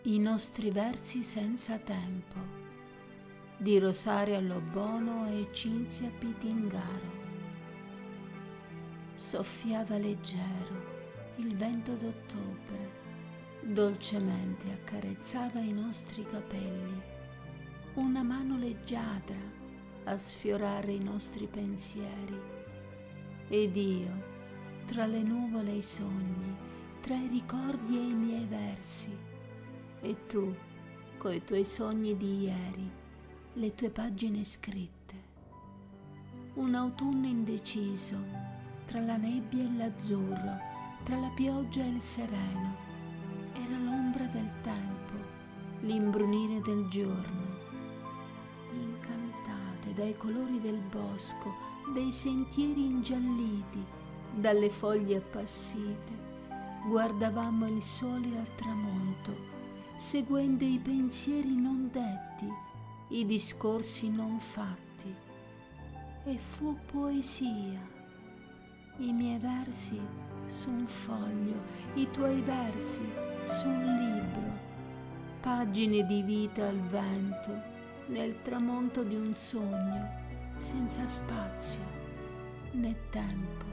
I nostri versi senza tempo di Rosaria Lobono e Cinzia Pitingaro. Soffiava leggero il vento d'ottobre, dolcemente accarezzava i nostri capelli, una mano leggiadra a sfiorare i nostri pensieri. Ed io, tra le nuvole e i sogni, tra i ricordi e i miei versi, e tu, coi tuoi sogni di ieri, le tue pagine scritte. Un autunno indeciso, tra la nebbia e l'azzurro, tra la pioggia e il sereno. Era l'ombra del tempo, l'imbrunire del giorno. Incantate dai colori del bosco, dei sentieri ingialliti, dalle foglie appassite, guardavamo il sole al tramonto, seguendo i pensieri non detti, i discorsi non fatti. E fu poesia, i miei versi su un foglio, i tuoi versi su un libro, pagine di vita al vento, nel tramonto di un sogno, senza spazio né tempo.